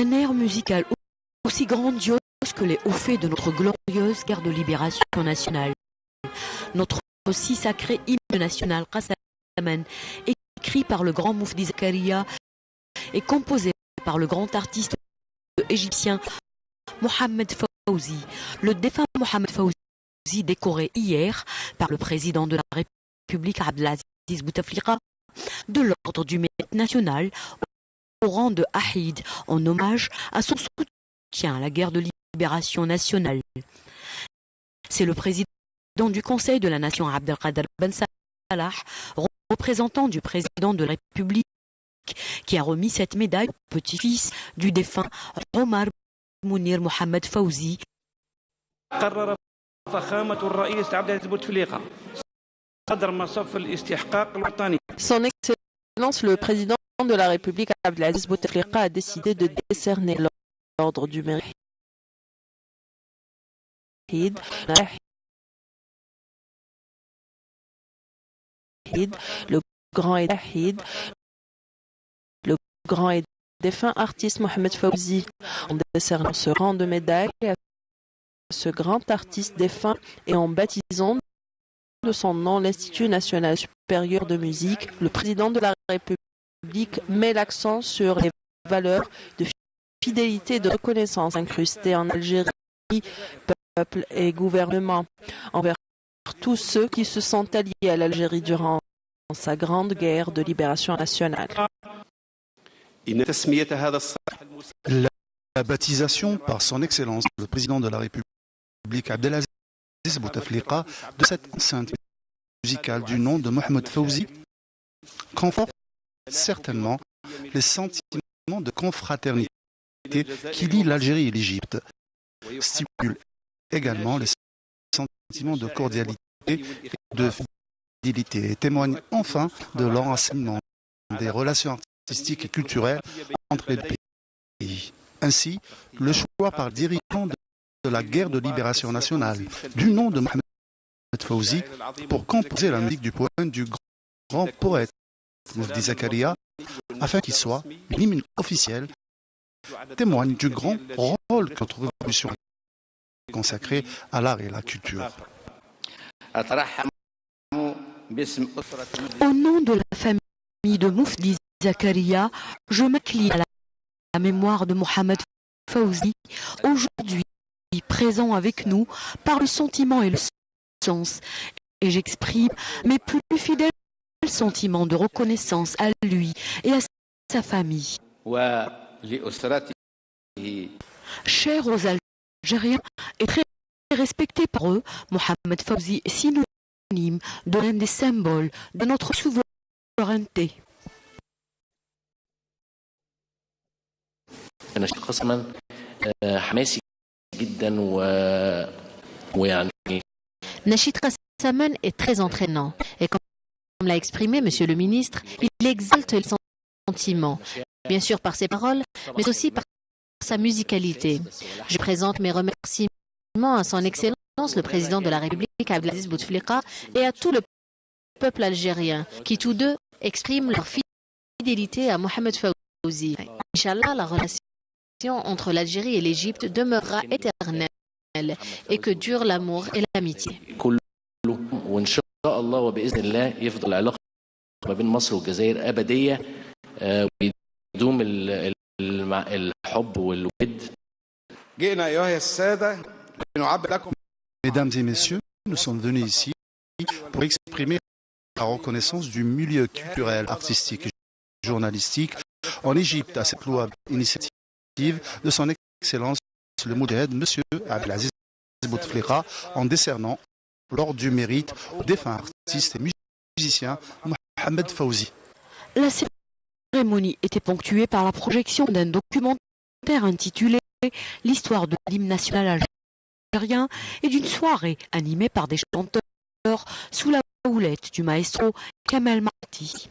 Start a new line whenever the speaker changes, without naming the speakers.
Un air musical aussi grandiose que les hauts faits de notre glorieuse guerre de libération nationale. Notre si sacré hymne national, Qasaman, écrit par le grand Moufdi Zakaria et composé par le grand artiste égyptien Mohamed Fawzi. Le défunt Mohamed Fawzi, décoré hier par le président de la République Abdelaziz Bouteflika de l'ordre du mérite national au rang de Ahid, en hommage à son soutien à la guerre de libération nationale. C'est le président du Conseil de la Nation Abdelkader Ben Salah, représentant du président de la République, qui a remis cette médaille au petit-fils du défunt Omar Mounir Mohamed Fawzi.
Son Excellence le président de la République Abdelaziz Bouteflika a décidé de décerner l'ordre du mérite le grand et défunt artiste Mohamed Fawzi, en décernant ce rang de médaille à ce grand artiste défunt et en baptisant de son nom l'Institut national supérieur de musique. Le président de la République met l'accent sur les valeurs de fidélité et de reconnaissance incrustées en Algérie, peuple et gouvernement, envers tous ceux qui se sont alliés à l'Algérie durant sa grande guerre de libération nationale.
La baptisation par son Excellence, le président de la République Abdelaziz Bouteflika, de cette enceinte musicale du nom de Mohamed Fawzi conforte certainement les sentiments de confraternité qui lient l'Algérie et l'Égypte, stimule également les sentiments de cordialité et de fidélité et témoigne enfin de l'enracinement des relations artistiques et culturelles entre les deux pays. Ainsi, le choix par dirigeant de la guerre de libération nationale du nom de Mohamed Fawzi pour composer la musique du poème du grand poète Moufdi Zakaria afin qu'il soit l'hymne officiel témoigne du grand rôle que notre révolution a consacré à l'art et la culture.
Au nom de la famille de Moufdi Zakaria, je m'incline à la mémoire de Mohamed Fawzi, aujourd'hui présent avec nous par le sentiment et le sens, et j'exprime mes plus fidèles sentiments de reconnaissance à lui et à sa famille. Cher aux Algériens et très respecté par eux, Mohamed Fawzi est synonyme de l'un des symboles de notre souveraineté. Nachid Qasaman est très entraînant et comme l'a exprimé Monsieur le ministre, il exalte les sentiments, bien sûr par ses paroles, mais aussi par sa musicalité. Je présente mes remerciements à son Excellence le président de la République Abdelaziz Bouteflika et à tout le peuple algérien qui tous deux expriment leur fidélité à Mohamed Fawzi. Inch'Allah, la relation entre l'Algérie et l'Égypte demeurera éternelle et que dure l'amour et l'amitié.
Mesdames et messieurs, nous sommes venus ici pour exprimer la reconnaissance du milieu culturel, artistique et journalistique en Égypte à cette louable initiative de son Excellence le Moudjahid, M. Abdelaziz Bouteflika, en décernant l'ordre du mérite au défunt artiste et musicien Mohamed Fawzi.
La cérémonie était ponctuée par la projection d'un documentaire intitulé L'histoire de l'hymne national algérien et d'une soirée animée par des chanteurs sous la houlette du maestro Kamel Marti.